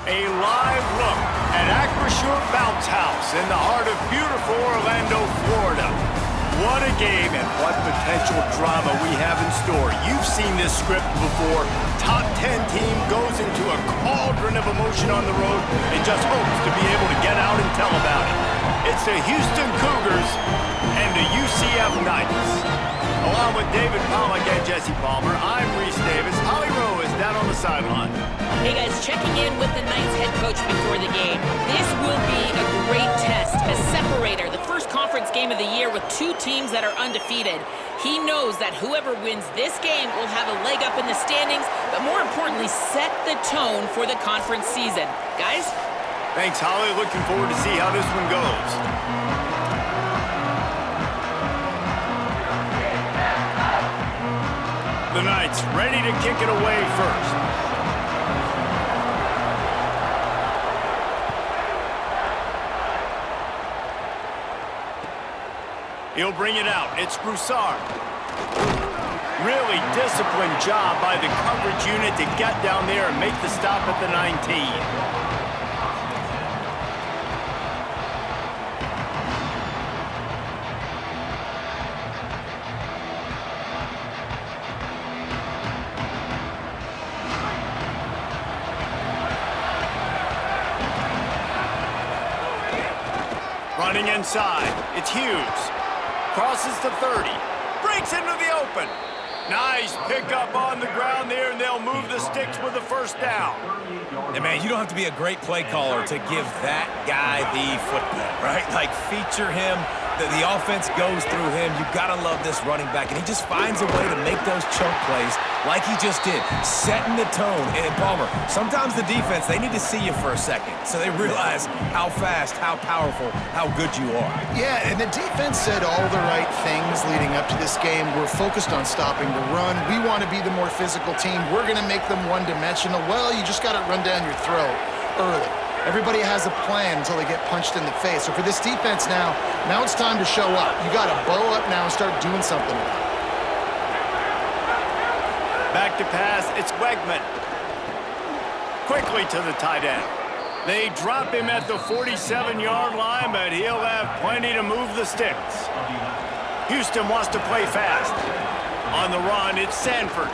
A live look at Acrisure Bounce House in the heart of beautiful Orlando, Florida. What a game and what potential drama we have in store. You've seen this script before. Top 10 team goes into a cauldron of emotion on the road and just hopes to be able to get out and tell about it. It's the Houston Cougars and the UCF Knights. Along with David Pollack and Jesse Palmer, I'm Reese Davis. Holly Rowe is down on the sideline. Hey guys, checking in with the Knights head coach before the game. This will be a great test, a separator, the first conference game of the year with two teams that are undefeated. He knows that whoever wins this game will have a leg up in the standings, but more importantly, set the tone for the conference season. Guys? Thanks, Holly. Looking forward to see how this one goes. The Knights ready to kick it away first. He'll bring it out. It's Broussard. Really disciplined job by the coverage unit to get down there and make the stop at the 19. Running inside, it's Hughes. Crosses to 30. Breaks into the open. Nice pickup on the ground there, and they'll move the sticks with the first down. Hey, man, you don't have to be a great play caller to give that guy the football, right? Like, feature him. The offense goes through him. You've got to love this running back, and he just finds a way to make those choke plays like he just did, setting the tone. And Palmer, sometimes the defense, they need to see you for a second so they realize how fast, how powerful, how good you are. Yeah, and the defense said all the right things leading up to this game. We're focused on stopping the run. We want to be the more physical team. We're going to make them one-dimensional. Well, you just got to run down your throat early. Everybody has a plan until they get punched in the face. So for this defense now it's time to show up. You got to bow up now and start doing something. Back to pass, it's Wegman. Quickly to the tight end. They drop him at the 47-yard line, but he'll have plenty to move the sticks. Houston wants to play fast. On the run, it's Sanford.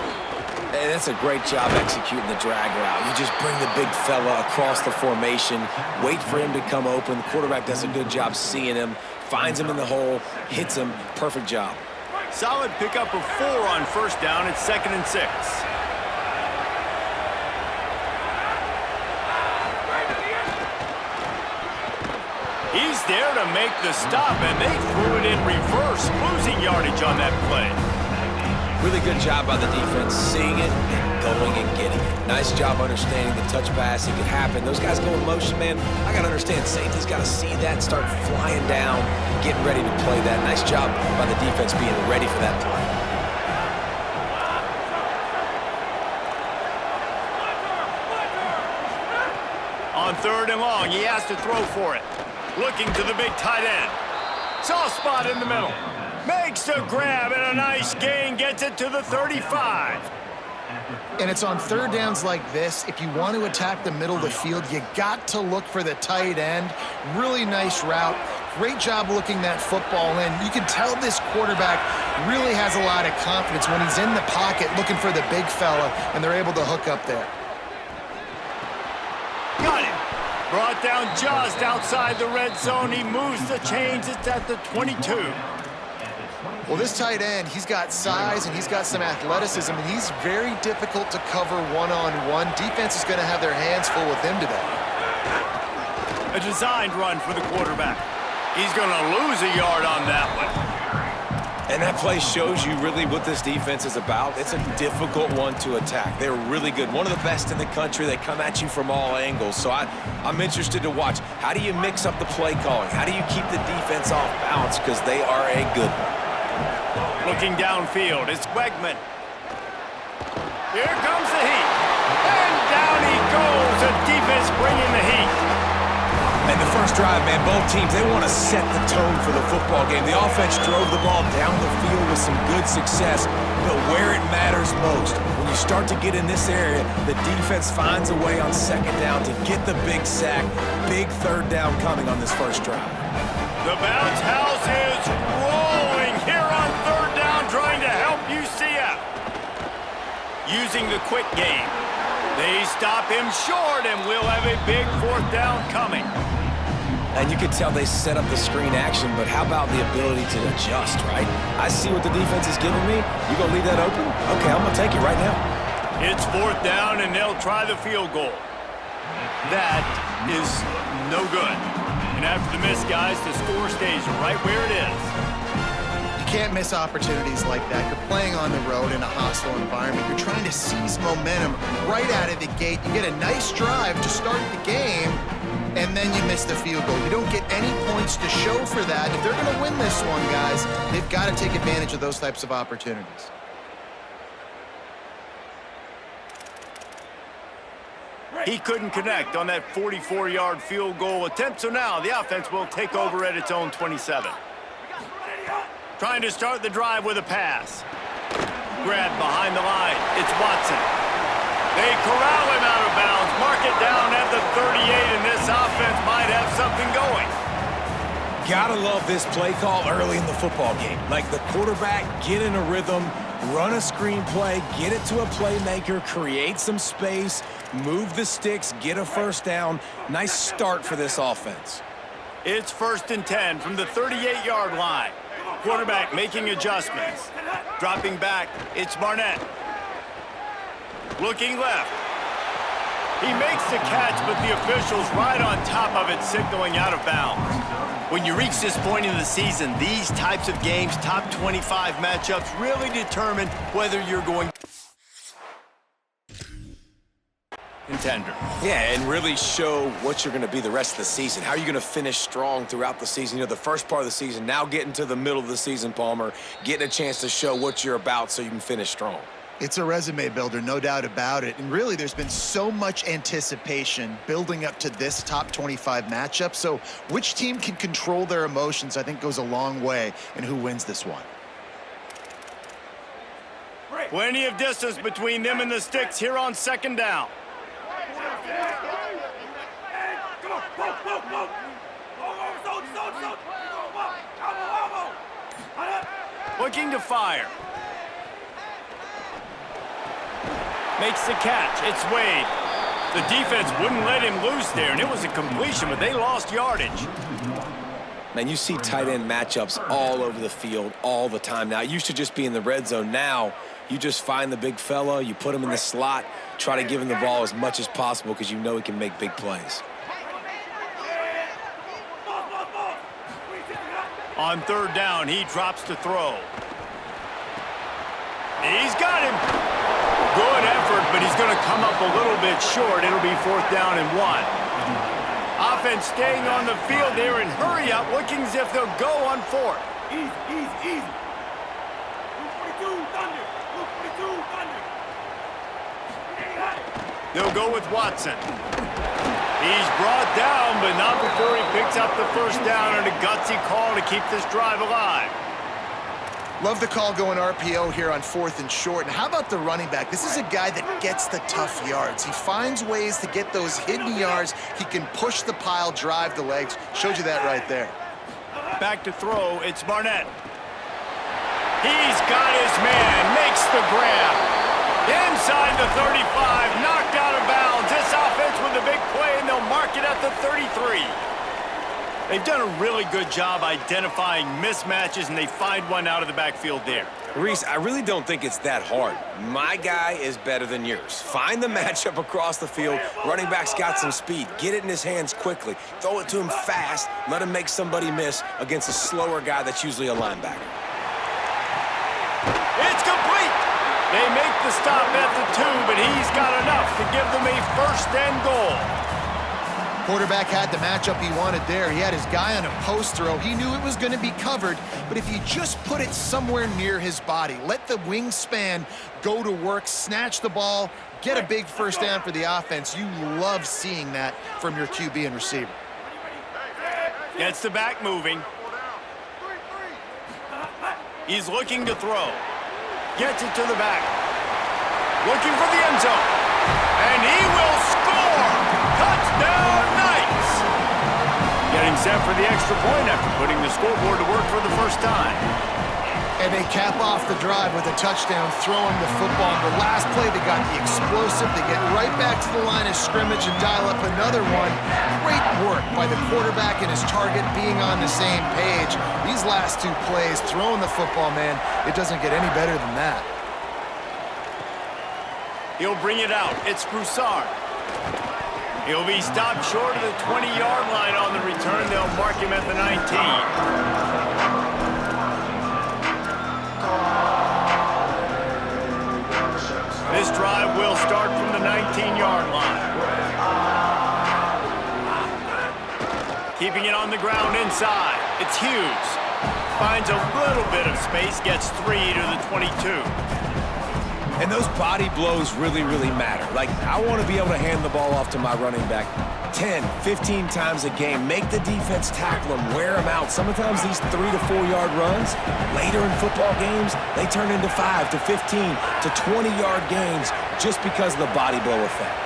Hey, that's a great job executing the drag route. You just bring the big fella across the formation, wait for him to come open. The quarterback does a good job seeing him, finds him in the hole, hits him. Perfect job. Solid pickup of 4 on first down. It's 2nd and 6. He's there to make the stop, and they threw it in reverse, losing yardage on that play. Really good job by the defense, seeing it and going and getting it. Nice job understanding the touch pass. It could happen. Those guys go in motion, man. I got to understand, safety's got to see that, start flying down, getting ready to play that. Nice job by the defense being ready for that play. On 3rd and long, he has to throw for it. Looking to the big tight end. Soft spot in the middle. Makes the grab and a nice gain, gets it to the 35. And it's on 3rd downs like this. If you want to attack the middle of the field, you got to look for the tight end. Really nice route. Great job looking that football in. You can tell this quarterback really has a lot of confidence when he's in the pocket looking for the big fella, and they're able to hook up there. Got it. Brought down just outside the red zone. He moves the chains. It's at the 22. Well, this tight end, he's got size and he's got some athleticism, and he's very difficult to cover one-on-one. Defense is going to have their hands full with him today. A designed run for the quarterback. He's going to lose a yard on that one. And that play shows you really what this defense is about. It's a difficult one to attack. They're really good. One of the best in the country. They come at you from all angles. So I'm interested to watch. How do you mix up the play calling? How do you keep the defense off balance? Because they are a good one. Looking downfield, it's Wegman. Here comes the heat. And down he goes. The defense bringing the heat. And the first drive, man, both teams, they want to set the tone for the football game. The offense drove the ball down the field with with some good success, but where it matters most, when you start to get in this area, the defense finds a way on second down to get the big sack, big third down coming on this first drive. The bounce house is rolling here on third down, trying to help UCF. Using the quick game. They stop him short, and we'll have a big fourth down coming. And you can tell they set up the screen action, but how about the ability to adjust, right? I see what the defense is giving me. You gonna leave that open? Okay, I'm gonna take it right now. It's fourth down, and they'll try the field goal. That is no good. And after the miss, guys, the score stays right where it is. You can't miss opportunities like that. You're playing on the road in a hostile environment. You're trying to seize momentum right out of the gate. You get a nice drive to start the game, and then you miss the field goal. You don't get any points to show for that. If they're going to win this one, guys, they've got to take advantage of those types of opportunities. He couldn't connect on that 44-yard field goal attempt, so now the offense will take over at its own 27. Trying to start the drive with a pass. Grabbed behind the line. It's Watson. They corral him out of bounds. Mark it down at the 38, and this offense might have something going. Gotta love this play call early in the football game. Like the quarterback, get in a rhythm, run a screen play, get it to a playmaker, create some space, move the sticks, get a first down. Nice start for this offense. It's 1st and 10 from the 38-yard line. Quarterback making adjustments. Dropping back, it's Barnett. Looking left. He makes the catch, but the official's right on top of it, signaling out of bounds. When you reach this point in the season, these types of games, top 25 matchups, really determine whether you're going contender. Yeah, and really show what you're going to be the rest of the season. How are you going to finish strong throughout the season? You know, the first part of the season, now getting to the middle of the season, Palmer, getting a chance to show what you're about so you can finish strong. It's a resume builder, no doubt about it. And really, there's been so much anticipation building up to this top 25 matchup. So which team can control their emotions, I think, goes a long way in who wins this one. Plenty of distance between them and the sticks here on second down. Looking to fire. Makes the catch. It's Wade. The defense wouldn't let him loose there, and it was a completion, but they lost yardage. Man, you see tight end matchups all over the field all the time. Now, it used to just be in the red zone. Now, you just find the big fella, you put him in the slot, try to give him the ball as much as possible because you know he can make big plays. On third down, he drops to throw. He's got him. Good effort, but he's going to come up a little bit short. It'll be 4th down and 1. Offense staying on the field there and hurry up, looking as if they'll go on 4th. Easy. They'll go with Watson. He's brought down, but not before he picks up the first down, and a gutsy call to keep this drive alive. Love the call going RPO here on 4th and short. And how about the running back? This is a guy that gets the tough yards. He finds ways to get those hidden yards. He can push the pile, drive the legs. Showed you that right there. Back to throw, it's Barnett. He's got his man, makes the grab. Inside the 35, knocked out of bounds. This offense with a big play, and they'll mark it at the 33. They've done a really good job identifying mismatches, and they find one out of the backfield there. Reese, I really don't think it's that hard. My guy is better than yours. Find the matchup across the field. Running back's got some speed. Get it in his hands quickly. Throw it to him fast. Let him make somebody miss against a slower guy that's usually a linebacker. It's complete. They make the stop at the 2, but he's got enough to give them a 1st and goal. Quarterback had the matchup he wanted there. He had his guy on a post throw. He knew it was going to be covered, but if you just put it somewhere near his body, let the wingspan go to work, snatch the ball, get a big first down for the offense. You love seeing that from your QB and receiver. Gets the back moving. He's looking to throw. Gets it to the back. Looking for the end zone. And he will score! Touchdown, Knights! Getting set for the extra point after putting the scoreboard to work for the first time. And they cap off the drive with a touchdown, throwing the football. On the last play, they got the explosive. They get right back to the line of scrimmage and dial up another one. Great work by the quarterback and his target being on the same page. These last two plays, throwing the football, man, it doesn't get any better than that. He'll bring it out. It's Broussard. He'll be stopped short of the 20-yard line on the return. They'll mark him at the 19. This drive will start from the 19-yard line. Keeping it on the ground inside. It's Hughes. Finds a little bit of space, gets 3 to the 22. And those body blows really, really matter. Like, I want to be able to hand the ball off to my running back 10, 15 times a game. Make the defense tackle them, wear them out. Sometimes these 3 to 4 yard runs, later in football games, they turn into 5 to 15 to 20-yard games just because of the body blow effect.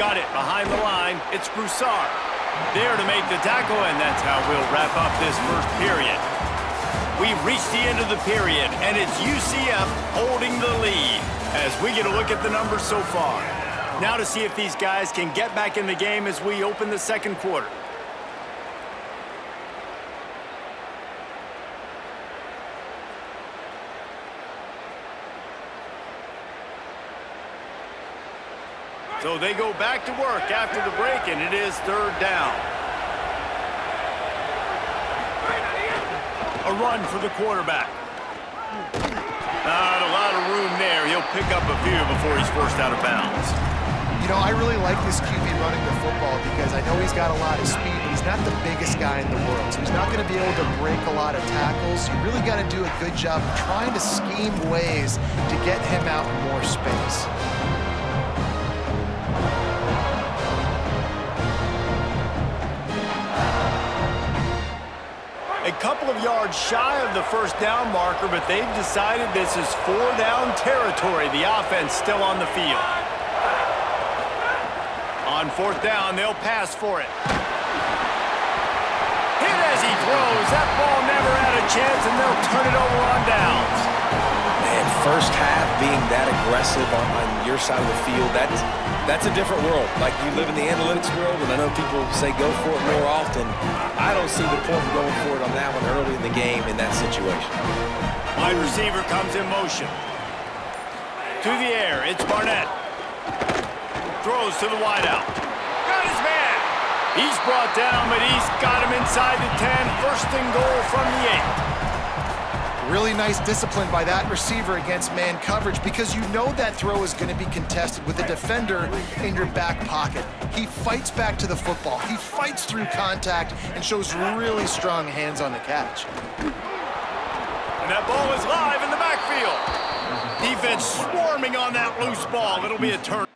Got it behind the line. It's Broussard. There to make the tackle, and that's how we'll wrap up this first period. We've reached the end of the period, and it's UCF holding the lead as we get a look at the numbers so far. Now to see if these guys can get back in the game as we open the second quarter. So they go back to work after the break, and it is third down. A run for the quarterback. Not a lot of room there. He'll pick up a few before he's forced out of bounds. You know, I really like this QB running the football because I know he's got a lot of speed, but he's not the biggest guy in the world. So he's not going to be able to break a lot of tackles. You really got to do a good job of trying to scheme ways to get him out in more space. A couple of yards shy of the first down marker, but they've decided this is 4-down territory. The offense still on the field. On fourth down, they'll pass for it. Hit as he throws. That ball never had a chance, and they'll turn it over on downs. Man, first half being that aggressive on your side of the field, that's a different world. Like, you live in the analytics world, and I know people say go for it more often. I don't see the point of going for it on that one early in the game in that situation. Wide receiver comes in motion. To the air, it's Barnett. Throws to the wideout. Got his man. He's brought down, but he's got him inside the 10. First and goal from the 8. Really nice discipline by that receiver against man coverage because you know that throw is going to be contested with a defender in your back pocket. He fights back to the football. He fights through contact and shows really strong hands on the catch. And that ball is live in the backfield. Defense swarming on that loose ball. It'll be a turn.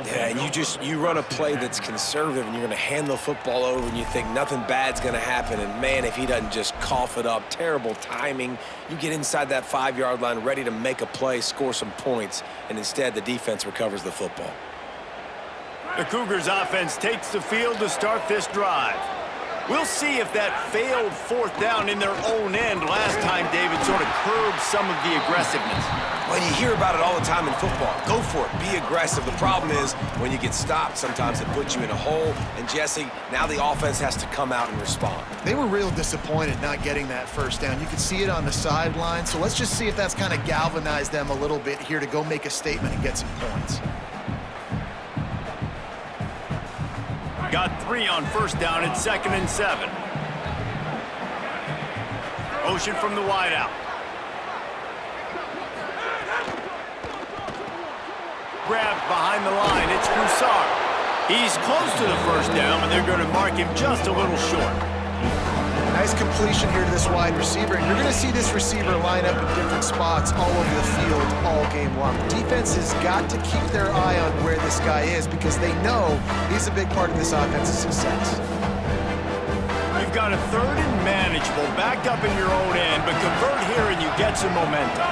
Yeah, and you run a play that's conservative and you're going to hand the football over and you think nothing bad's going to happen. And, man, if he doesn't just cough it up, terrible timing. You get inside that 5-yard line ready to make a play, score some points, and instead the defense recovers the football. The Cougars offense takes the field to start this drive. We'll see if that failed fourth down in their own end last time, David, sort of curbed some of the aggressiveness. Well, you hear about it all the time in football. Go for it. Be aggressive. The problem is when you get stopped, sometimes it puts you in a hole. And, Jesse, now the offense has to come out and respond. They were real disappointed not getting that first down. You could see it on the sideline. So let's just see if that's kind of galvanized them a little bit here to go make a statement and get some points. Got 3 on first down. It's 2nd and 7. Motion from the wideout. Grabbed behind the line. It's Broussard. He's close to the first down, but they're going to mark him just a little short. Nice completion here to this wide receiver, and you're going to see this receiver line up in different spots all over the field all game long. Defense has got to keep their eye on where this guy is because they know he's a big part of this offense's success. You've got a 3rd and manageable back up in your own end, but convert here and you get some momentum.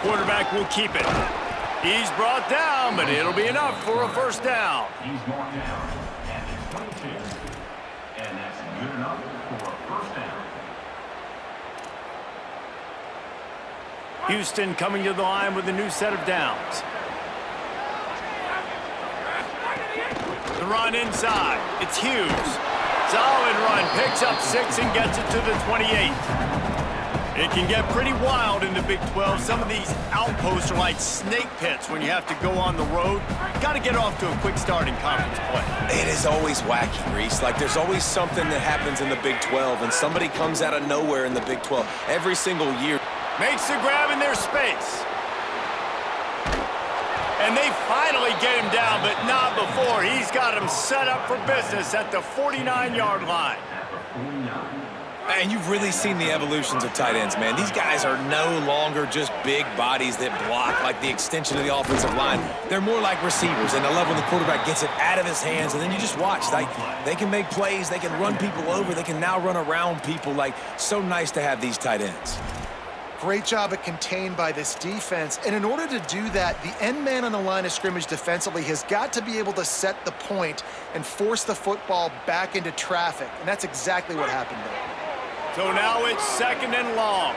Quarterback will keep it. He's brought down, but it'll be enough for a first down. He's going down at his 22, and that's good enough for a first down. Houston coming to the line with a new set of downs. The run inside. It's Hughes. Solid run. Picks up 6 and gets it to the 28. It can get pretty wild in the Big 12. Some of these outposts are like snake pits when you have to go on the road. Got to get off to a quick start in conference play. It is always wacky, Reese. Like, there's always something that happens in the Big 12, and somebody comes out of nowhere in the Big 12 every single year. Makes the grab in their space. And they finally get him down, but not before. He's got him set up for business at the 49-yard line. And you've really seen the evolutions of tight ends, man. These guys are no longer just big bodies that block like the extension of the offensive line. They're more like receivers, and I love when the quarterback gets it out of his hands, and then you just watch. Like, they can make plays, they can run people over, they can now run around people. Like, so nice to have these tight ends. Great job at contained by this defense. And in order to do that, the end man on the line of scrimmage defensively has got to be able to set the point and force the football back into traffic. And that's exactly what happened there. So now it's 2nd and long.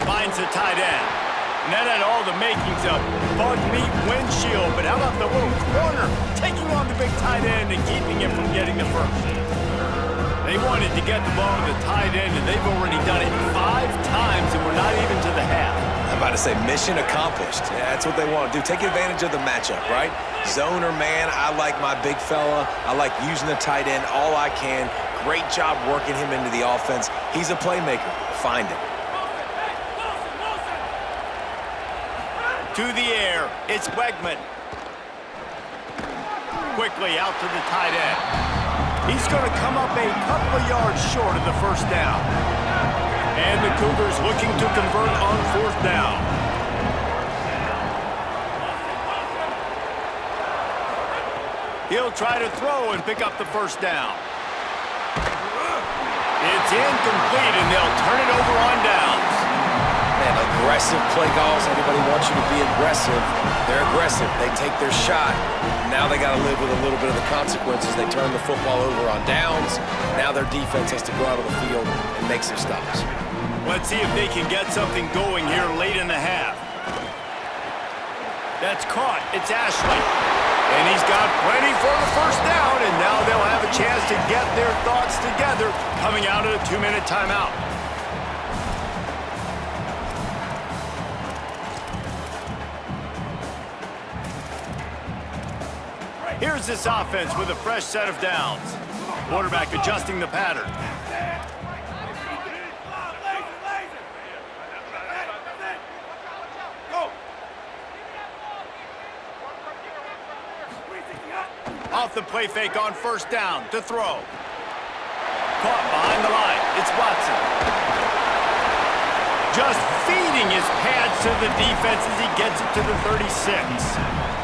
Finds the tight end. And that had all the makings of bug meat windshield. But how about the little corner taking on the big tight end and keeping him from getting the first? They wanted to get the ball to the tight end, and they've already done it 5 times, and we're not even to the half. I'm about to say mission accomplished. Yeah, that's what they want to do. Take advantage of the matchup, right? Zone or man, I like my big fella. I like using the tight end all I can. Great job working him into the offense. He's a playmaker. Find him. To the air, it's Wegman. Quickly out to the tight end. He's going to come up a couple of yards short of the first down. And the Cougars looking to convert on 4th down. He'll try to throw and pick up the first down. It's incomplete, and they'll turn it over on downs. Man, aggressive play calls. Everybody wants you to be aggressive. They're aggressive. They take their shot. Now they got to live with a little bit of the consequences. They turn the football over on downs. Now their defense has to go out on the field and make some stops. Let's see if they can get something going here late in the half. That's caught. It's Ashley. And he's got plenty for the first down, and now they'll have a chance to get their thoughts together coming out of a 2-minute timeout. Here's this offense with a fresh set of downs. Quarterback adjusting the pattern. Off the play fake on first down to throw. Caught behind the line. It's Watson. Just feeding his pads to the defense as he gets it to the 36.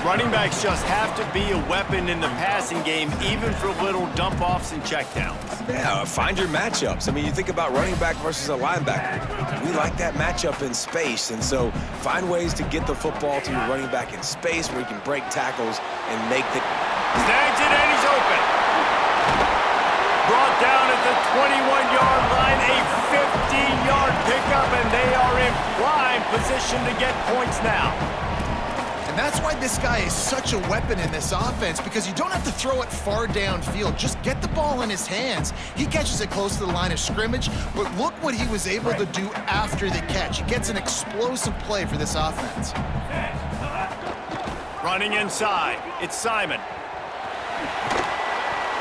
Running backs just have to be a weapon in the passing game, even for little dump-offs and checkdowns. Yeah, find your matchups. I mean, you think about running back versus a linebacker. We like that matchup in space, and so find ways to get the football to your running back in space where you can break tackles and make the... Snags it, and he's open. Brought down at the 21-yard line, a 15-yard pickup, and they are in prime position to get points now. And that's why this guy is such a weapon in this offense, because you don't have to throw it far downfield. Just get the ball in his hands. He catches it close to the line of scrimmage, but look what he was able to do after the catch. He gets an explosive play for this offense. Running inside, it's Simon.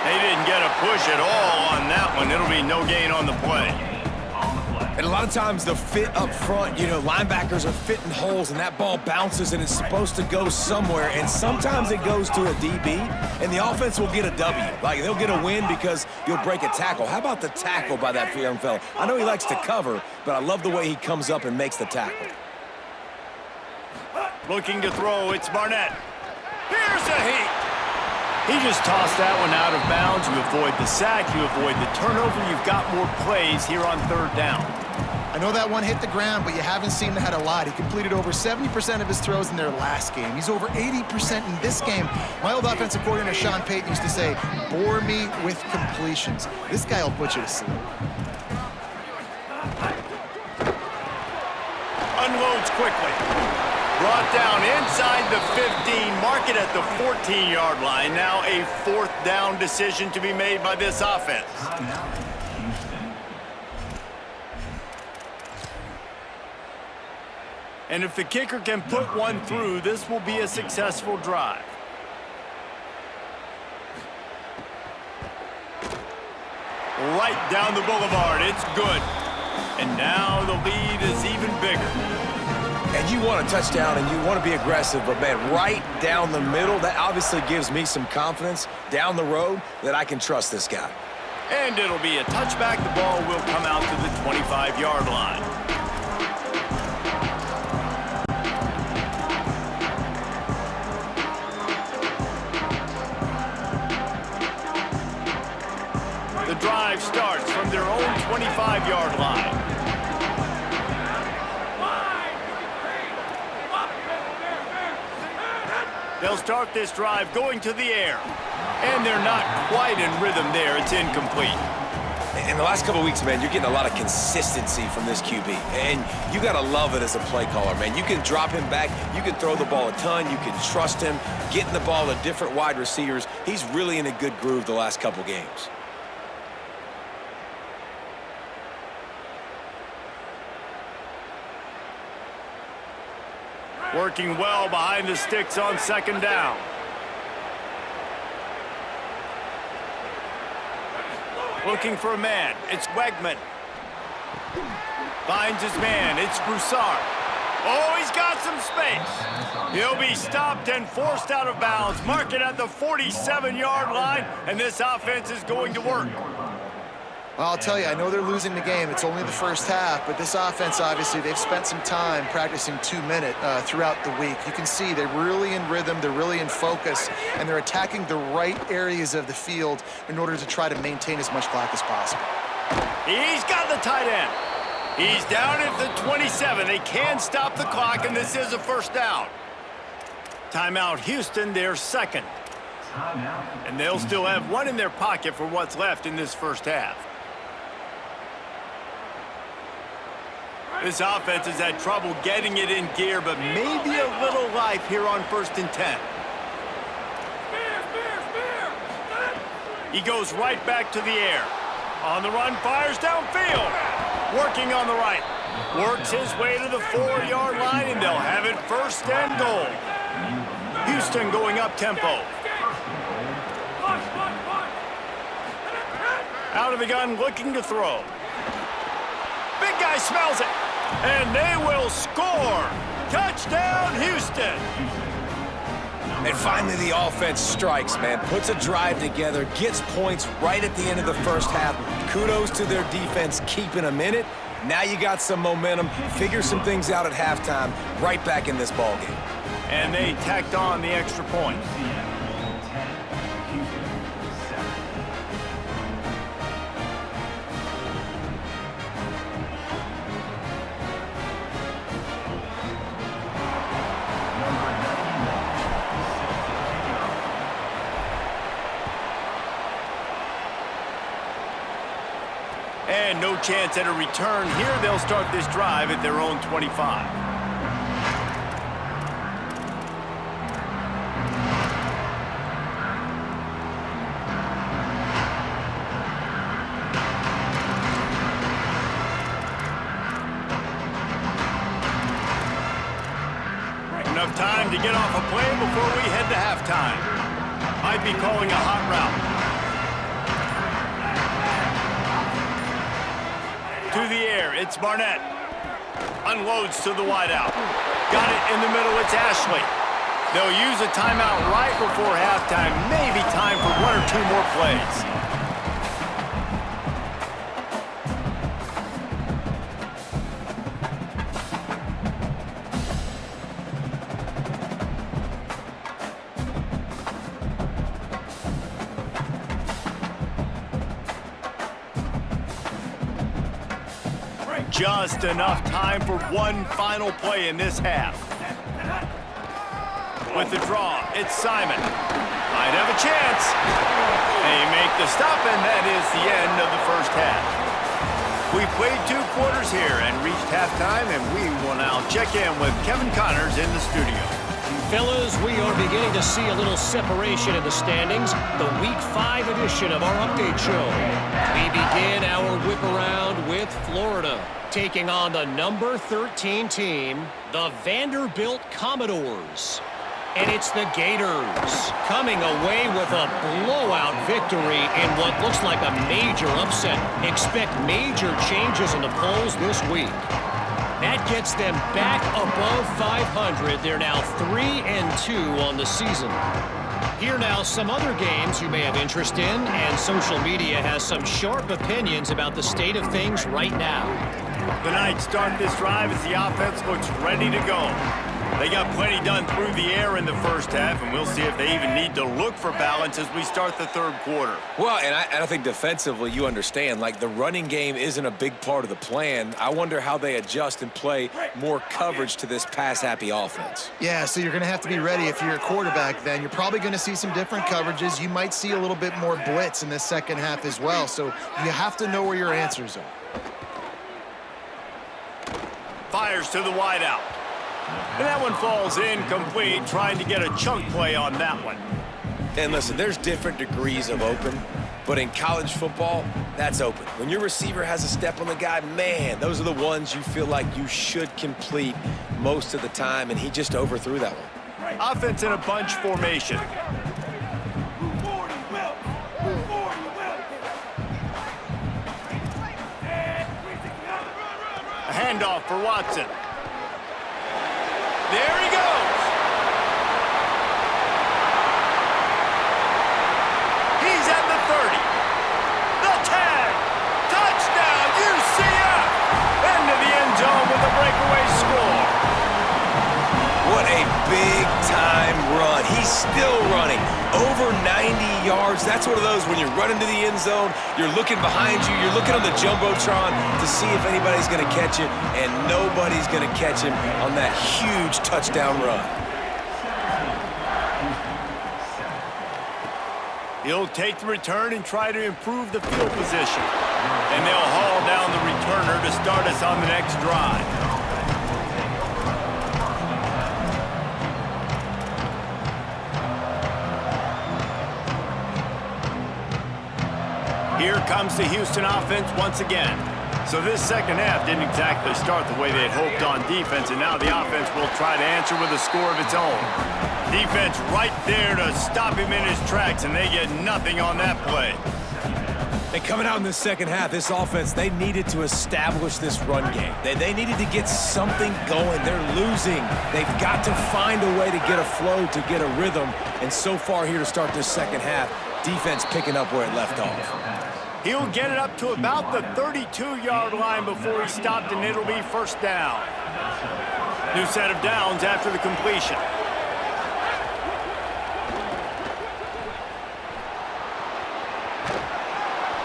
They didn't get a push at all on that one. It'll be no gain on the play. On the play. And a lot of times the fit up front, you know, linebackers are fitting holes and that ball bounces and it's supposed to go somewhere. And sometimes it goes to a DB and the offense will get a W. Like they'll get a win because you'll break a tackle. How about the tackle by that young fella? I know he likes to cover, but I love the way he comes up and makes the tackle. Looking to throw, it's Barnett. Here's a heat. He just tossed that one out of bounds. You avoid the sack, you avoid the turnover. You've got more plays here on third down. I know that one hit the ground, but you haven't seen that a lot. He completed over 70% of his throws in their last game. He's over 80% in this game. My old offensive coordinator, Sean Payton, used to say, bore me with completions. This guy will put you to sleep. Unloads quickly. Brought down inside the 15, mark it at the 14-yard line. Now a fourth down decision to be made by this offense. And if the kicker can put one through, this will be a successful drive. Right down the boulevard, it's good. And now the lead is even bigger. And you want a touchdown and you want to be aggressive, but man, right down the middle, that obviously gives me some confidence down the road that I can trust this guy. And it'll be a touchback. The ball will come out to the 25-yard line. The drive starts from their own 25-yard line. They'll start this drive going to the air. And they're not quite in rhythm there. It's incomplete. In the last couple of weeks, man, you're getting a lot of consistency from this QB. And you got to love it as a play caller, man. You can drop him back. You can throw the ball a ton. You can trust him. Getting the ball to different wide receivers. He's really in a good groove the last couple games. Working well behind the sticks on second down. Looking for a man. It's Wegman. Finds his man. It's Broussard. Oh, he's got some space. He'll be stopped and forced out of bounds. Mark it at the 47-yard line, and this offense is going to work. Well, I'll tell you, I know they're losing the game. It's only the first half, but this offense, obviously, they've spent some time practicing 2-minute throughout the week. You can see they're really in rhythm, they're really in focus, and they're attacking the right areas of the field in order to try to maintain as much clock as possible. He's got the tight end. He's down at the 27. They can stop the clock, and this is a first down. Timeout Houston, their second. And they'll still have one in their pocket for what's left in this first half. This offense has had trouble getting it in gear, but maybe a little life here on 1st and 10. He goes right back to the air. On the run, fires downfield. Working on the right. Works his way to the 4-yard line, and they'll have it 1st and goal. Houston going up tempo. Out of the gun, looking to throw. Big guy smells it. And they will score. Touchdown, Houston. And finally, the offense strikes, man. Puts a drive together, gets points right at the end of the first half. Kudos to their defense, keeping them in it. Now you got some momentum. Figure some things out at halftime. Right back in this ballgame. And they tacked on the extra point. And no chance at a return here. They'll start this drive at their own 25. Enough time to get off a play before we head to halftime. Might be calling a hot route. To the air, it's Barnett. Unloads to the wideout. Got it in the middle, it's Ashley. They'll use a timeout right before halftime. Maybe time for one or two more plays. Just enough time for one final play in this half. With the draw, it's Simon. Might have a chance. They make the stop, and that is the end of the first half. We played 2 quarters here and reached halftime, and we will now check in with Kevin Connors in the studio. Fellas, we are beginning to see a little separation in the standings. The Week 5 edition of our update show. We begin our whip around with Florida, taking on the number 13 team, the Vanderbilt Commodores. And it's the Gators coming away with a blowout victory in what looks like a major upset. Expect major changes in the polls this week. That gets them back above 500. They're now 3-2 on the season. Here now, some other games you may have interest in, and social media has some sharp opinions about the state of things right now. The Knights start this drive as the offense looks ready to go. They got plenty done through the air in the first half, and we'll see if they even need to look for balance as we start the third quarter. Well, and I think defensively, you understand, like the running game isn't a big part of the plan. I wonder how they adjust and play more coverage to this pass-happy offense. Yeah, so you're going to have to be ready if you're a quarterback then. You're probably going to see some different coverages. You might see a little bit more blitz in this second half as well, so you have to know where your answers are. Fires to the wideout. And that one falls incomplete, trying to get a chunk play on that one. And listen, there's different degrees of open, but in college football, that's open. When your receiver has a step on the guy, man, those are the ones you feel like you should complete most of the time, and he just overthrew that one. Offense in a bunch formation. A handoff for Watson. There he goes. He's at the 30. The tag. Touchdown, UCF. Into the end zone with a breakaway score. What a big-time run. He's still running. Over 90 yards. That's one of those when you're running to the end zone, you're looking behind you, you're looking on the Jumbotron to see if anybody's going to catch it, and nobody's going to catch him on that huge touchdown run. He'll take the return and try to improve the field position. And they'll haul down the returner to start us on the next drive. Here comes the Houston offense once again. So this second half didn't exactly start the way they had hoped on defense, and now the offense will try to answer with a score of its own. Defense right there to stop him in his tracks, and they get nothing on that play. They coming out in the second half, this offense, they needed to establish this run game. They needed to get something going. They're losing. They've got to find a way to get a flow, to get a rhythm. And so far here to start this second half, defense picking up where it left off. He'll get it up to about the 32-yard line before he stopped, and it'll be first down. New set of downs after the completion.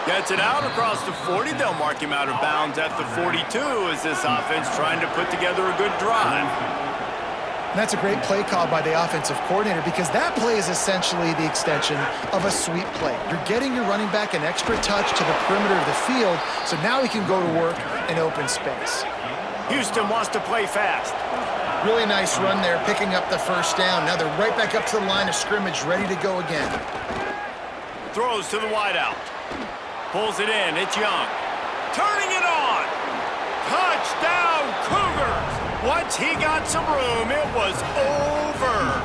Gets it out across the 40. They'll mark him out of bounds at the 42 as this offense trying to put together a good drive. And that's a great play call by the offensive coordinator because that play is essentially the extension of a sweep play. You're getting your running back an extra touch to the perimeter of the field, so now he can go to work in open space. Houston wants to play fast. Really nice run there, picking up the first down. Now they're right back up to the line of scrimmage, ready to go again. Throws to the wideout. Pulls it in. It's Young. Turning it on. Touchdown, Cougars. Once he got some room, it was over.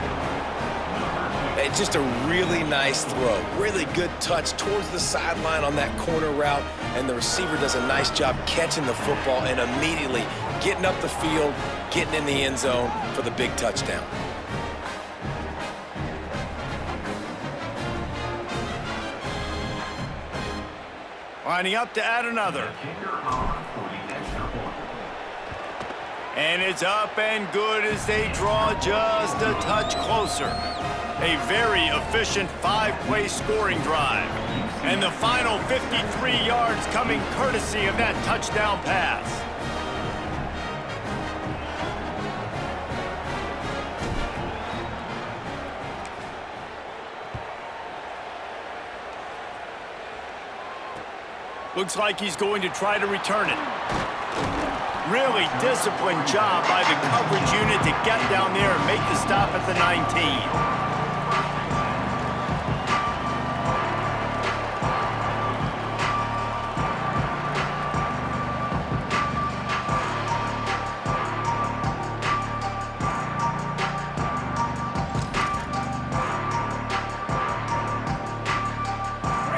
It's just a really nice throw. Really good touch towards the sideline on that corner route, and the receiver does a nice job catching the football and immediately getting up the field, getting in the end zone for the big touchdown. Lining up to add another. And it's up and good as they draw just a touch closer. A very efficient 5-play scoring drive. And the final 53 yards coming courtesy of that touchdown pass. Looks like he's going to try to return it. Really disciplined job by the coverage unit to get down there and make the stop at the 19.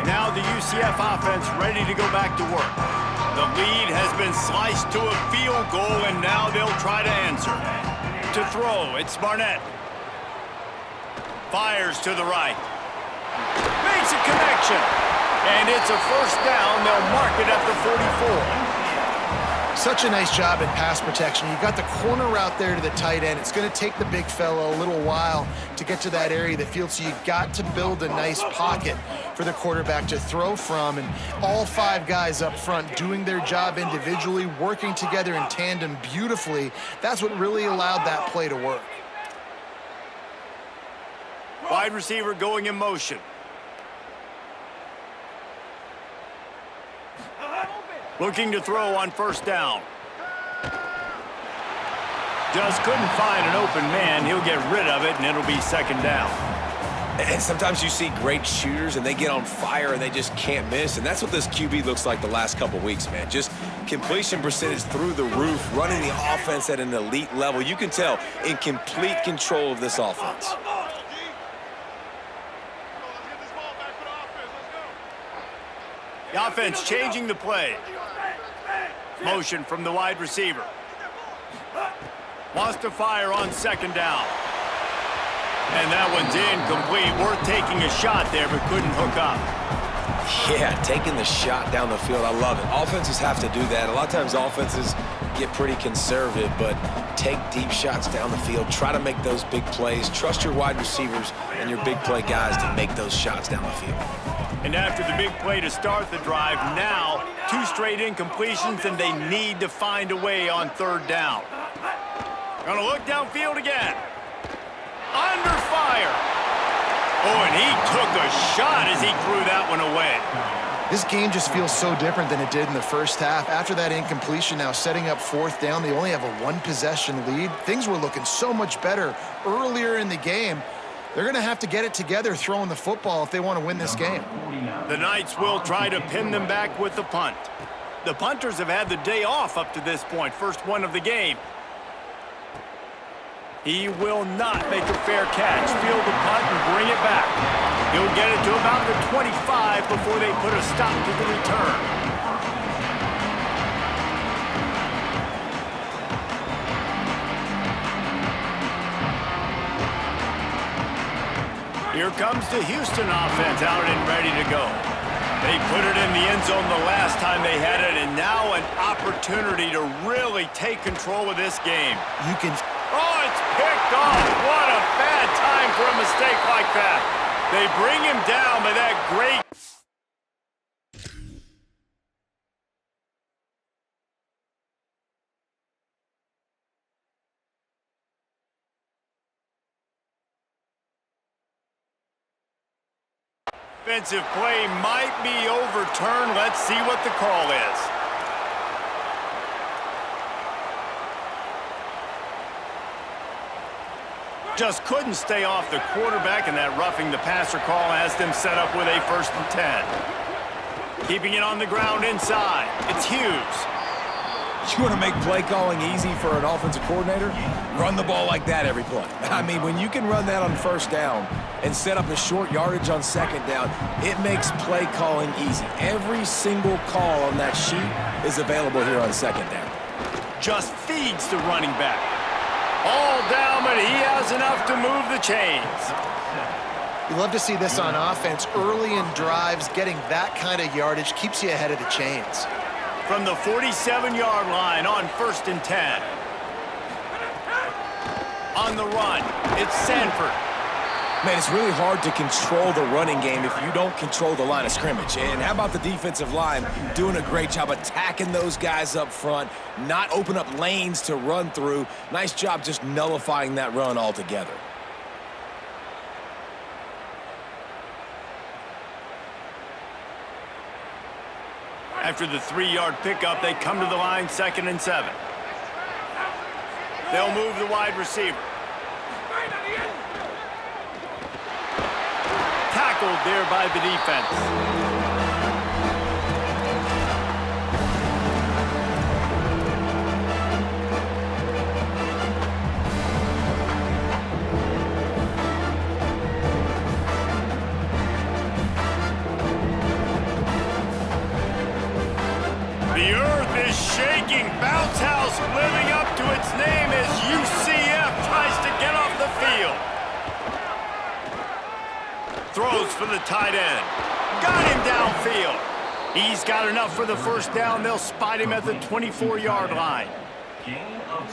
Now the UCF offense ready to go back to work. The lead has been sliced to a field goal, and now they'll try to answer. To throw, it's Barnett. Fires to the right. Makes a connection. And it's a first down. They'll mark it at the 44. Such a nice job at pass protection. You got the corner route there to the tight end. It's going to take the big fellow a little while to get to that area of the field, so you got to build a nice pocket for the quarterback to throw from. And all 5 guys up front doing their job individually, working together in tandem beautifully. That's what really allowed that play to work. Wide receiver going in motion. Looking to throw on first down. Just couldn't find an open man. He'll get rid of it, and it'll be second down. And sometimes you see great shooters, and they get on fire, and they just can't miss. And that's what this QB looks like the last couple weeks, man. Just completion percentage through the roof, running the offense at an elite level. You can tell in complete control of this offense. The offense changing the play. Motion from the wide receiver. Wants to fire on second down. And that one's incomplete. Worth taking a shot there, but couldn't hook up. Yeah, taking the shot down the field, I love it. Offenses have to do that. A lot of times offenses get pretty conservative, but take deep shots down the field. Try to make those big plays. Trust your wide receivers and your big play guys to make those shots down the field. And after the big play to start the drive, now 2 straight incompletions, and they need to find a way on third down. Gonna look downfield again. Under fire. Oh, and he took a shot as he threw that one away. This game just feels so different than it did in the first half. After that incompletion, now setting up fourth down, they only have a 1-possession lead. Things were looking so much better earlier in the game. They're going to have to get it together throwing the football if they want to win this game. The Knights will try to pin them back with the punt. The punters have had the day off up to this point, first one of the game. He will not make a fair catch. Field the punt and bring it back. He'll get it to about the 25 before they put a stop to the return. Here comes the Houston offense out and ready to go. They put it in the end zone the last time they had it, and now an opportunity to really take control of this game. You can... Oh, it's picked off. What a bad time for a mistake like that. They bring him down by that great... Offensive play might be overturned. Let's see what the call is. Just couldn't stay off the quarterback, and that roughing the passer call has them set up with a 1st and 10. Keeping it on the ground inside. It's Hughes. You want to make play calling easy for an offensive coordinator? Run the ball like that every play. I mean, when you can run that on first down, and set up a short yardage on second down, it makes play calling easy. Every single call on that sheet is available here on second down. Just feeds the running back. All down, but he has enough to move the chains. You love to see this on offense. Early in drives, getting that kind of yardage keeps you ahead of the chains. From the 47-yard line on 1st and 10. On the run, it's Sanford. Man, it's really hard to control the running game if you don't control the line of scrimmage. And how about the defensive line doing a great job attacking those guys up front, not open up lanes to run through. Nice job just nullifying that run altogether. After the 3-yard pickup, they come to the line 2nd and 7. They'll move the wide receiver. Tackled there by the defense. The earth is shaking. Bounce House living up to its name as UCF tries to get off the field. Throws for the tight end. Got him downfield. He's got enough for the first down. They'll spot him at the 24-yard line.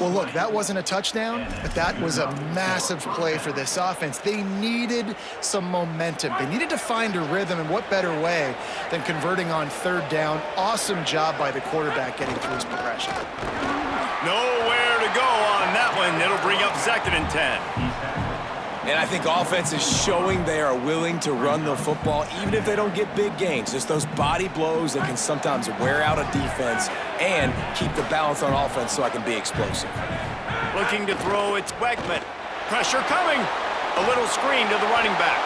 Well, look, that wasn't a touchdown, but that was a massive play for this offense. They needed some momentum. They needed to find a rhythm, and what better way than converting on 3rd down. Awesome job by the quarterback getting through his progression. Nowhere to go on that one. It'll bring up 2nd and 10. And I think offense is showing they are willing to run the football, even if they don't get big gains. Just those body blows that can sometimes wear out a defense and keep the balance on offense so I can be explosive. Looking to throw, it's Wegman. Pressure coming. A little screen to the running back.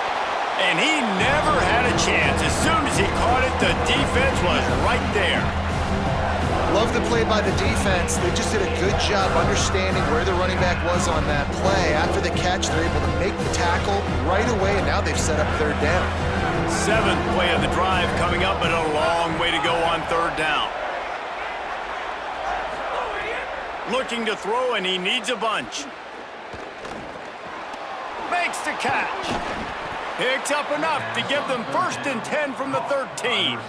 And he never had a chance. As soon as he caught it, the defense was right there. Love the play by the defense. They just did a good job understanding where the running back was on that play. After the catch, they're able to make the tackle right away, and now they've set up 3rd down. 7th play of the drive coming up, but a long way to go on 3rd down. Looking to throw, and he needs a bunch. Makes the catch. Picks up enough to give them 1st and 10 from the 13.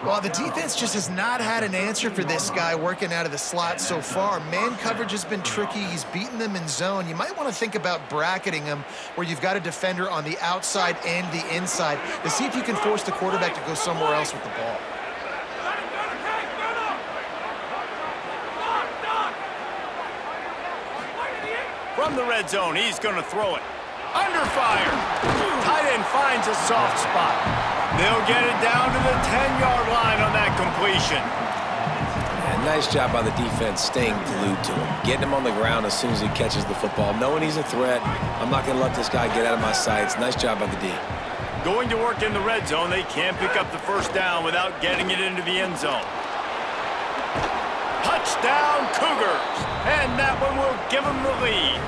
Well, the defense just has not had an answer for this guy working out of the slot so far. Man coverage has been tricky. He's beaten them in zone. You might want to think about bracketing him where you've got a defender on the outside and the inside to see if you can force the quarterback to go somewhere else with the ball. From the red zone, he's going to throw it. Under fire. Tight end finds a soft spot. They'll get it down to the 10-yard line on that completion. And nice job by the defense staying glued to him, getting him on the ground as soon as he catches the football, knowing he's a threat. I'm not going to let this guy get out of my sights. Nice job by the D. Going to work in the red zone, they can't pick up the first down without getting it into the end zone. Touchdown, Cougars! And that one will give them the lead.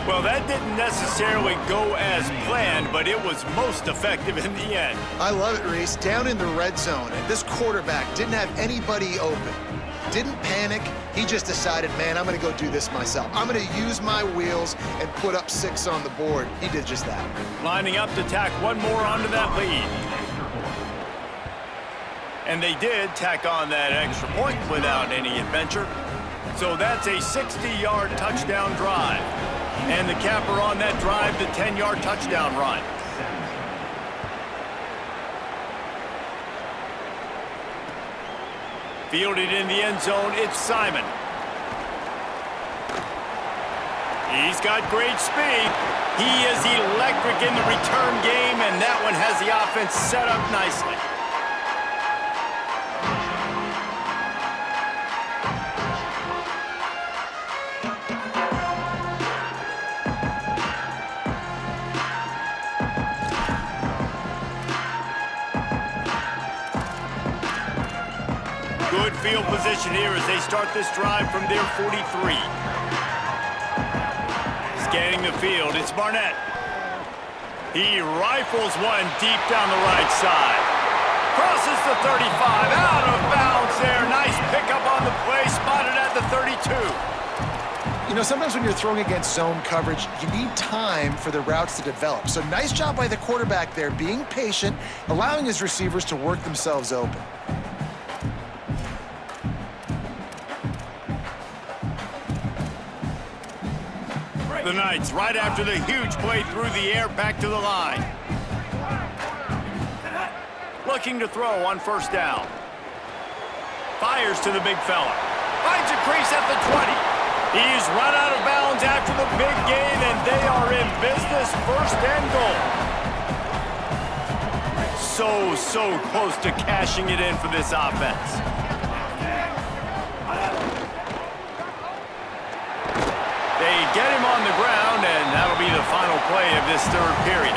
Well, that didn't necessarily go as planned, but it was most effective in the end. I love it, Reese. Down in the red zone, and this quarterback didn't have anybody open. Didn't panic. He just decided, man, I'm going to go do this myself. I'm going to use my wheels and put up 6 on the board. He did just that. Lining up to tack one more onto that lead. And they did tack on that extra point without any adventure. So that's a 60-yard touchdown drive. And the capper on that drive, the 10-yard touchdown run. Fielded in the end zone, it's Simon. He's got great speed. He is electric in the return game, and that one has the offense set up nicely. Good field position here as they start this drive from their 43. Scanning the field, it's Barnett. He rifles one deep down the right side. Crosses the 35, out of bounds there. Nice pickup on the play, spotted at the 32. You know, sometimes when you're throwing against zone coverage, you need time for the routes to develop. So nice job by the quarterback there, being patient, allowing his receivers to work themselves open. The Knights right after the huge play through the air, back to the line. Looking to throw on first down. Fires to the big fella. Finds a crease at the 20. He's run out of bounds after the big gain, and they are in business, first and goal. So close to cashing it in for this offense. They get him on the ground, and that'll be the final play of this third period.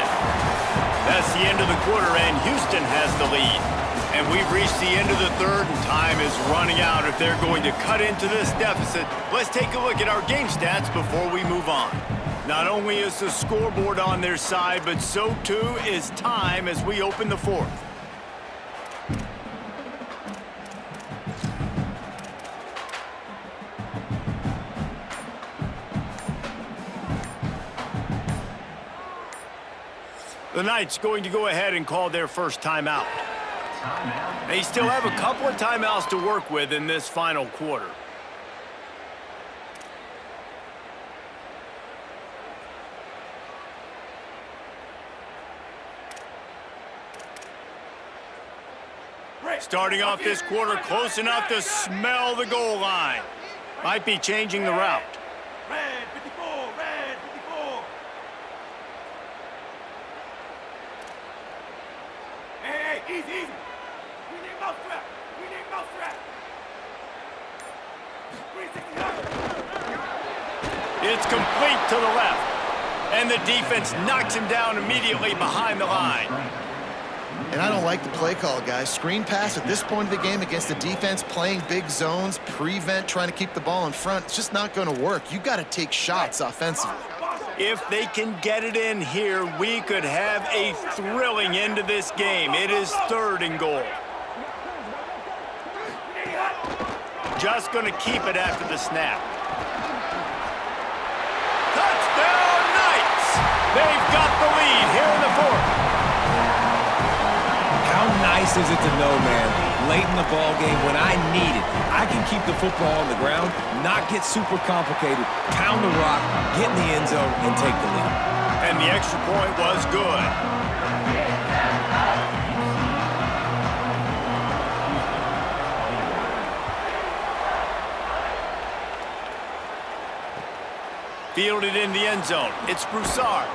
That's the end of the quarter, and Houston has the lead. And we've reached the end of the third, and time is running out if they're going to cut into this deficit. Let's take a look at our game stats before we move on. Not only is the scoreboard on their side, but so too is time as we open the fourth. The Knights going to go ahead and call their first timeout. They still have a couple of timeouts to work with in this final quarter. Starting off this quarter close enough to smell the goal line. Might be changing the route. Red 54, red 54. Hey, easy. We need mouse trap. We need mouse trap. 360. It's complete to the left. And the defense knocks him down immediately behind the line. And I don't like the play call, guys. Screen pass at this point of the game against the defense, playing big zones, prevent, trying to keep the ball in front. It's just not going to work. You got to take shots offensively. If they can get it in here, we could have a thrilling end to this game. It is third and goal. Just going to keep it after the snap. Touchdown, Knights! They've got the lead here in the fourth. How nice is it to know, man, late in the ball game when I need it, I can keep the football on the ground, not get super complicated, pound the rock, get in the end zone, and take the lead. And the extra point was good. Fielded in the end zone. It's Broussard.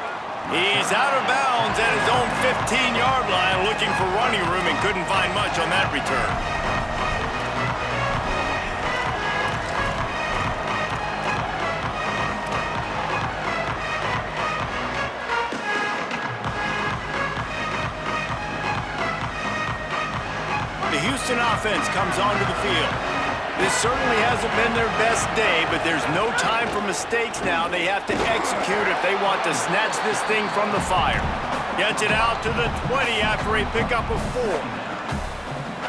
He's out of bounds at his own 15-yard line, looking for running room and couldn't find much on that return. The Houston offense comes onto the field. This certainly hasn't been their best day, but there's no time for mistakes now. They have to execute if they want to snatch this thing from the fire. Gets it out to the 20 after a pickup of 4.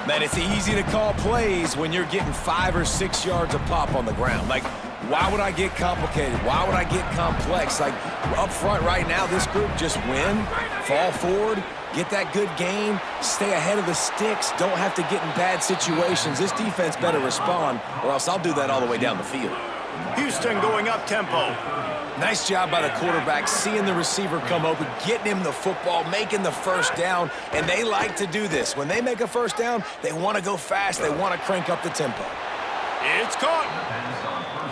Man, it's easy to call plays when you're getting 5 or 6 yards a pop on the ground. Like, why would I get complicated? Why would I get complex? Like, up front right now, this group just win, fall forward, get that good gain, stay ahead of the sticks, don't have to get in bad situations. This defense better respond, or else I'll do that all the way down the field. Houston going up tempo. Nice job by the quarterback, seeing the receiver come open, getting him the football, making the first down, and they like to do this. When they make a first down, they want to go fast, they want to crank up the tempo. It's caught.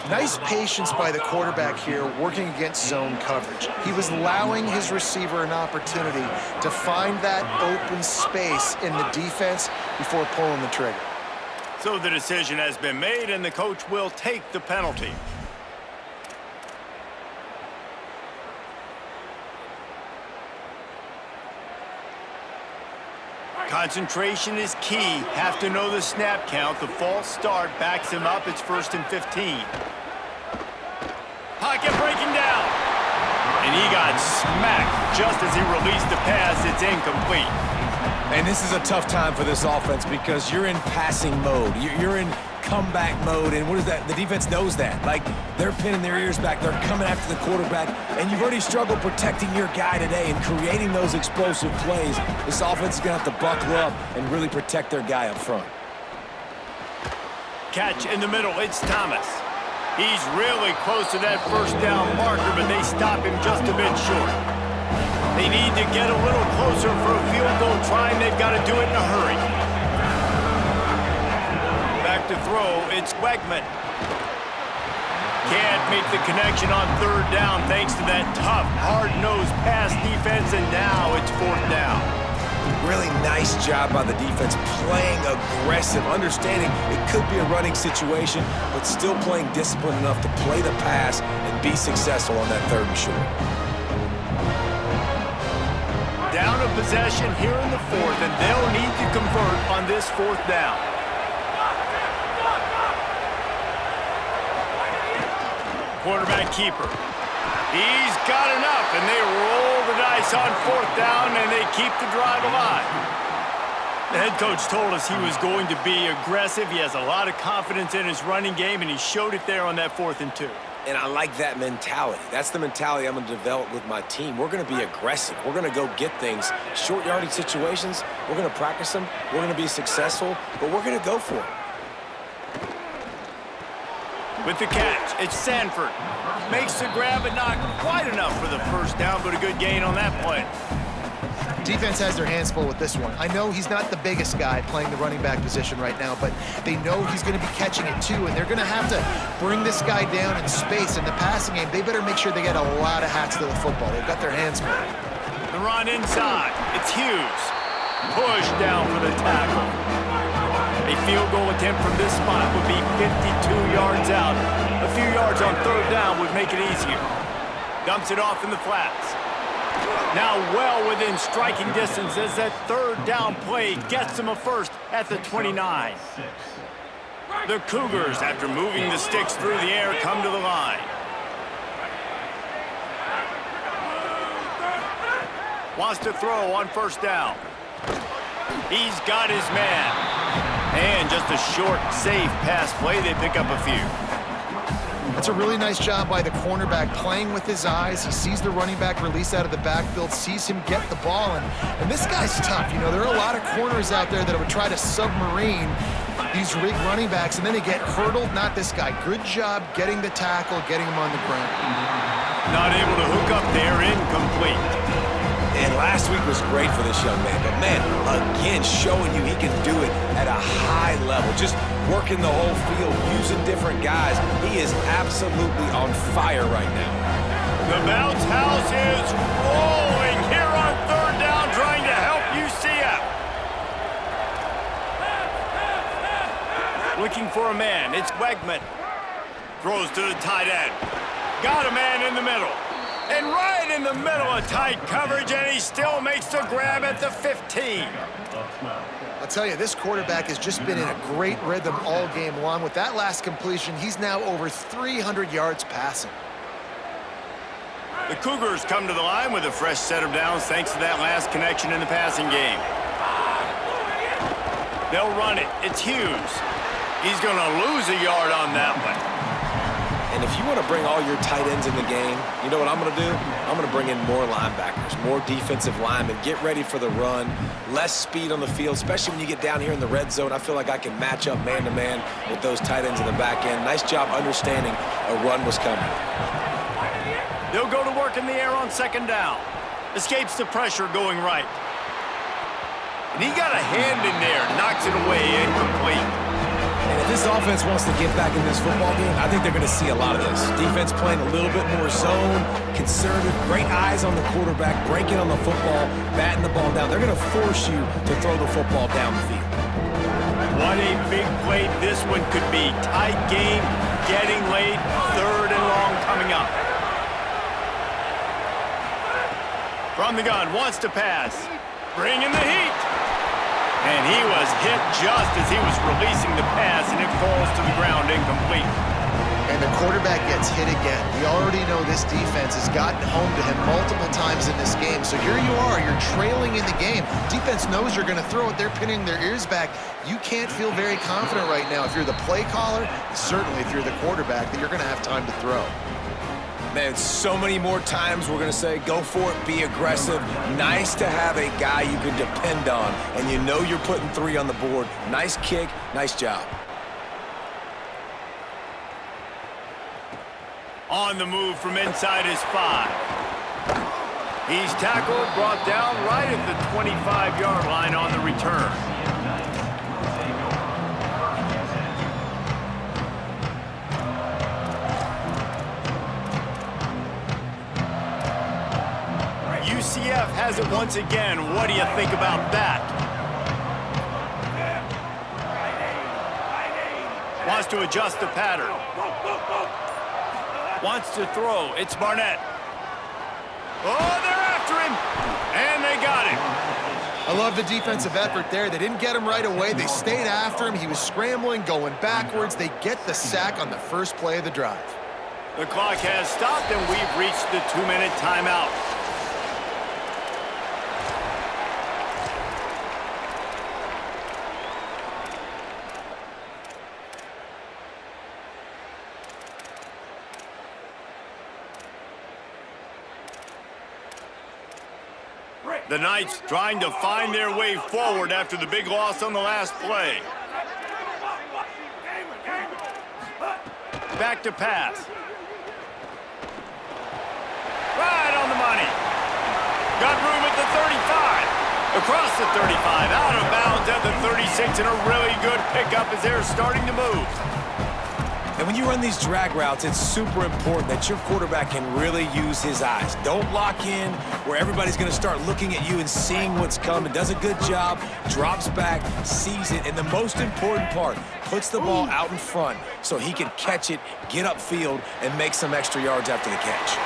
Nice patience by the quarterback here, working against zone coverage. He was allowing his receiver an opportunity to find that open space in the defense before pulling the trigger. So the decision has been made, and the coach will take the penalty. Concentration is key. Have to know the snap count. The false start backs him up. It's 1st and 15. Pocket breaking down. And he got smacked just as he released the pass. It's incomplete. And this is a tough time for this offense because you're in passing mode. You're in comeback mode, and what is that? The defense knows that. Like, they're pinning their ears back. They're coming after the quarterback, and you've already struggled protecting your guy today and creating those explosive plays. This offense is going to have to buckle up and really protect their guy up front. Catch in the middle. It's Thomas. He's really close to that first down marker, but they stop him just a bit short. They need to get a little closer for a field goal try, and they've got to do it in a hurry. Back to throw, it's Wegman. Can't make the connection on third down thanks to that tough, hard-nosed pass defense, and now it's fourth down. Really nice job by the defense, playing aggressive, understanding it could be a running situation, but still playing disciplined enough to play the pass and be successful on that third and short. Down of possession here in the fourth, and they'll need to convert on this fourth down. Quarterback keeper. He's got enough, and they roll the dice on fourth down, and they keep the drive alive. The head coach told us he was going to be aggressive. He has a lot of confidence in his running game, and he showed it there on that 4th and 2. And I like that mentality. That's the mentality I'm going to develop with my team. We're going to be aggressive. We're going to go get things. Short yardage situations, we're going to practice them. We're going to be successful, but we're going to go for it. With the catch, it's Sanford. Makes the grab, but not quite enough for the first down, but a good gain on that play. Defense has their hands full with this one. I know he's not the biggest guy playing the running back position right now, but they know he's going to be catching it too, and they're going to have to bring this guy down in space. In the passing game, they better make sure they get a lot of hats to the football. They've got their hands full. The run inside. It's Hughes. Push down for the tackle. A field goal attempt from this spot would be 52 yards out. A few yards on third down would make it easier. Dumps it off in the flats. Now well within striking distance as that third down play gets them a first at the 29. The Cougars, after moving the sticks through the air, come to the line. Wants to throw on first down. He's got his man. And just a short, safe pass play. They pick up a few. That's a really nice job by the cornerback, playing with his eyes. He sees the running back release out of the backfield, sees him get the ball, and this guy's tough. You know, there are a lot of corners out there that would try to submarine these running backs, and then they get hurdled. Not this guy. Good job getting the tackle, getting him on the ground. Not able to hook up there, incomplete. And last week was great for this young man. But, man, again, showing you he can do it at a high level. Just working the whole field, using different guys. He is absolutely on fire right now. The bounce house is rolling here on third down, trying to help UCF. Looking for a man. It's Wegman. Throws to the tight end. Got a man in the middle. And right in the middle of tight coverage, and he still makes the grab at the 15. I'll tell you, this quarterback has just been in a great rhythm all game long. With that last completion, he's now over 300 yards passing. The Cougars come to the line with a fresh set of downs thanks to that last connection in the passing game. They'll run it. It's Hughes. He's going to lose a yard on that one. And if you want to bring all your tight ends in the game, you know what I'm going to do? I'm going to bring in more linebackers, more defensive linemen, get ready for the run, less speed on the field, especially when you get down here in the red zone. I feel like I can match up man-to-man with those tight ends in the back end. Nice job understanding a run was coming. They'll go to work in the air on second down. Escapes the pressure going right. And he got a hand in there, knocks it away, incomplete. And if this offense wants to get back in this football game, I think they're going to see a lot of this. Defense playing a little bit more zone, conservative, great eyes on the quarterback, breaking on the football, batting the ball down. They're going to force you to throw the football down the field. What a big play this one could be. Tight game, getting late, third and long coming up. From the gun, wants to pass. Bringing the heat. And he was hit just as he was releasing the pass, and it falls to the ground incomplete. And the quarterback gets hit again. We already know this defense has gotten home to him multiple times in this game. So here you are, you're trailing in the game. Defense knows you're going to throw it. They're pinning their ears back. You can't feel very confident right now if you're the play caller, certainly if you're the quarterback, that you're going to have time to throw. Man, so many more times we're going to say, go for it, be aggressive. Nice to have a guy you can depend on, and you know you're putting 3 on the board. Nice kick, nice job. On the move from inside his 5. He's tackled, brought down right at the 25-yard line on the return. UCF has it once again. What do you think about that? Wants to adjust the pattern. Wants to throw. It's Barnett. Oh, they're after him. And they got him. I love the defensive effort there. They didn't get him right away. They stayed after him. He was scrambling, going backwards. They get the sack on the first play of the drive. The clock has stopped, and we've reached the 2-minute timeout. The Knights trying to find their way forward after the big loss on the last play. Back to pass. Right on the money. Got room at the 35. Across the 35. Out of bounds at the 36. And a really good pickup as they're starting to move. And when you run these drag routes, it's super important that your quarterback can really use his eyes. Don't lock in where everybody's going to start looking at you and seeing what's coming. Does a good job, drops back, sees it, and the most important part, puts the ball out in front so he can catch it, get upfield, and make some extra yards after the catch.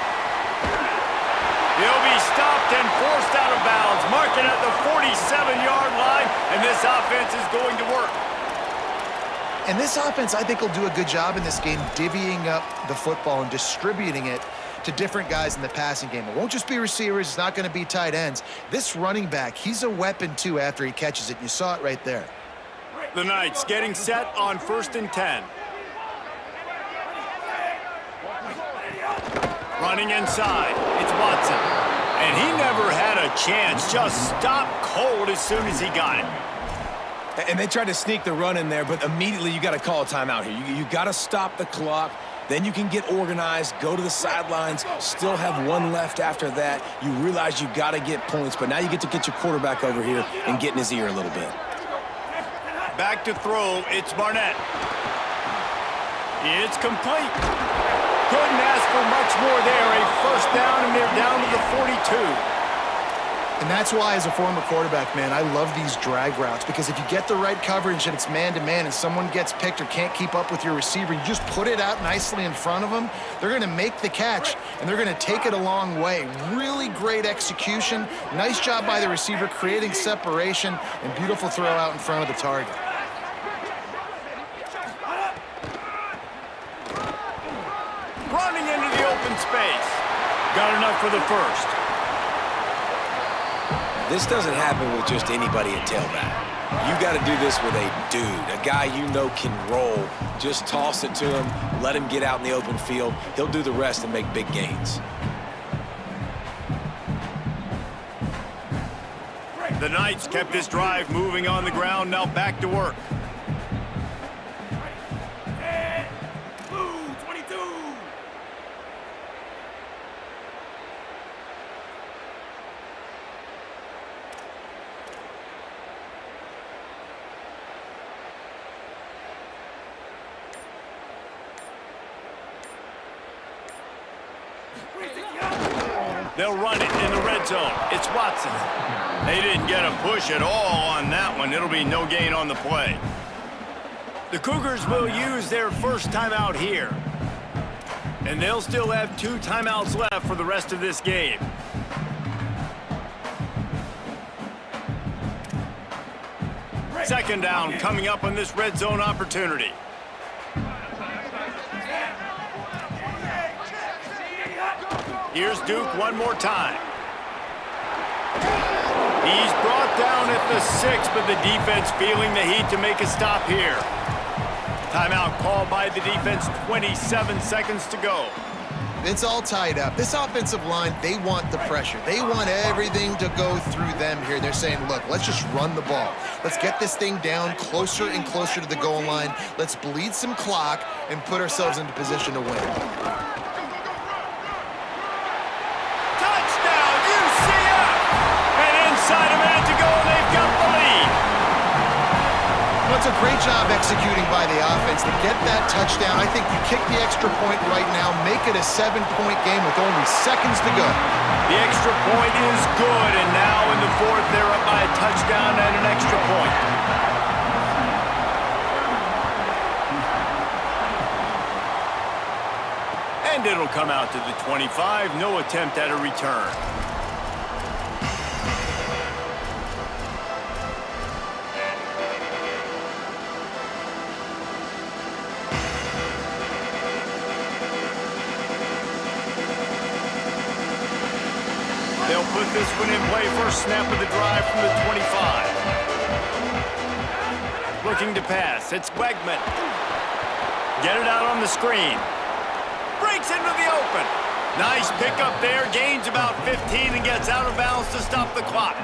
He'll be stopped and forced out of bounds, marking at the 47-yard line, and this offense is going to work. And this offense, I think, will do a good job in this game divvying up the football and distributing it to different guys in the passing game. It won't just be receivers. It's not going to be tight ends. This running back, he's a weapon, too, after he catches it. You saw it right there. The Knights getting set on 1st and 10. Running inside. It's Watson. And he never had a chance. Just stopped cold as soon as he got it. And they tried to sneak the run in there, but immediately you got to call a timeout here. You got to stop the clock. Then you can get organized, go to the sidelines, still have 1 left after that. You realize you got to get points, but now you get to get your quarterback over here and get in his ear a little bit. Back to throw. It's Barnett. It's complete. Couldn't ask for much more there. A first down, and they're down to the 42. And that's why, as a former quarterback, man, I love these drag routes, because if you get the right coverage and it's man-to-man and someone gets picked or can't keep up with your receiver, you just put it out nicely in front of them, they're going to make the catch, and they're going to take it a long way. Really great execution. Nice job by the receiver creating separation, and beautiful throw out in front of the target. Running into the open space. Got enough for the first. This doesn't happen with just anybody at tailback. You got to do this with a dude, a guy you know can roll. Just toss it to him, let him get out in the open field. He'll do the rest and make big gains. The Knights kept this drive moving on the ground, now back to work. They'll run it in the red zone. It's Watson. They didn't get a push at all on that one. It'll be no gain on the play. The Cougars will use their first timeout here. And they'll still have 2 timeouts left for the rest of this game. Second down coming up on this red zone opportunity. Here's Duke one more time. He's brought down at the 6, but the defense feeling the heat to make a stop here. Timeout called by the defense, 27 seconds to go. It's all tied up. This offensive line, they want the pressure. They want everything to go through them here. They're saying, look, let's just run the ball. Let's get this thing down closer and closer to the goal line. Let's bleed some clock and put ourselves into position to win. Touchdown, UCF! And inside a minute to go, and they've got the lead. Well, it's a great job executing by the offense to get that touchdown. I think you kick the extra point right now, make it a 7-point game with only seconds to go. The extra point is good, and now in the 4th, they're up by a touchdown and an extra point. And it'll come out to the 25, no attempt at a return. They'll put this one in play. First snap of the drive from the 25. Looking to pass. It's Wegman. Get it out on the screen. Breaks into the open. Nice pickup there. Gains about 15 and gets out of bounds to stop the clock.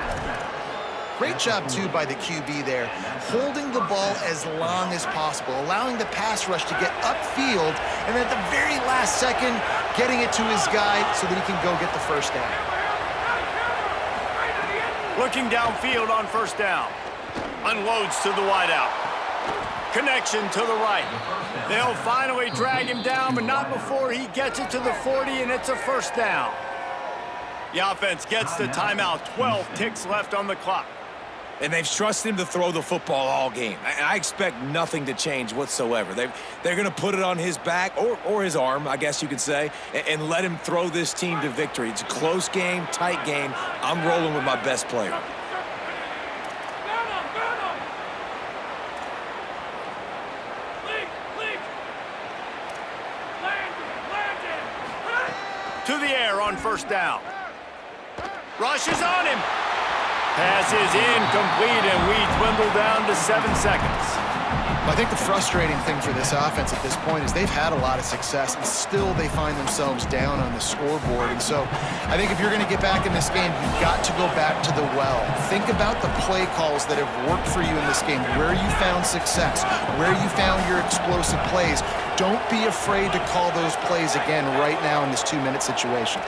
Great job, too, by the QB there, holding the ball as long as possible, allowing the pass rush to get upfield, and at the very last second, getting it to his guy so that he can go get the first down. Looking downfield on first down. Unloads to the wideout. Connection to the right. They'll finally drag him down, but not before he gets it to the 40, and it's a first down. The offense gets the timeout. 12 ticks left on the clock. And they've trusted him to throw the football all game. I expect nothing to change whatsoever. They're going to put it on his back, or his arm, I guess you could say, and let him throw this team to victory. It's a close game, tight game. I'm rolling with my best player. To the air on first down. Rushes on him. Pass is incomplete, and we dwindle down to 7 seconds. I think the frustrating thing for this offense at this point is they've had a lot of success, and still they find themselves down on the scoreboard. And so I think if you're going to get back in this game, you've got to go back to the well. Think about the play calls that have worked for you in this game, where you found success, where you found your explosive plays. Don't be afraid to call those plays again right now in this 2-minute situation.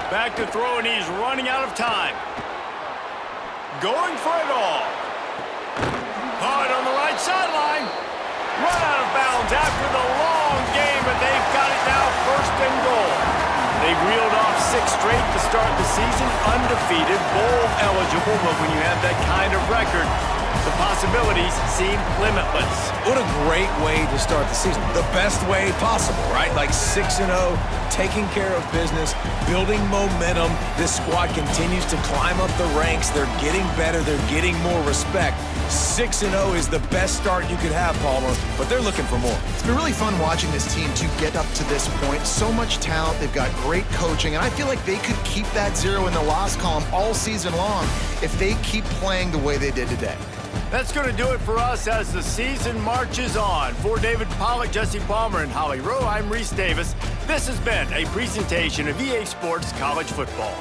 Back to throw, and he's running out of time. Going for it all. Hard on the right sideline. Run out of bounds after the long game, but they've got it now first and goal. They've reeled off 6 straight to start the season, undefeated, bowl eligible, but when you have that kind of record, the possibilities seem limitless. What a great way to start the season. The best way possible, right? Like 6-0, taking care of business, building momentum. This squad continues to climb up the ranks. They're getting better. They're getting more respect. 6-0 is the best start you could have, Palmer, but they're looking for more. It's been really fun watching this team to get up to this point. So much talent. They've got great coaching, and I feel like they could keep that 0 in the loss column all season long if they keep playing the way they did today. That's going to do it for us as the season marches on. For David Pollack, Jesse Palmer, and Holly Rowe, I'm Reese Davis. This has been a presentation of EA Sports College Football.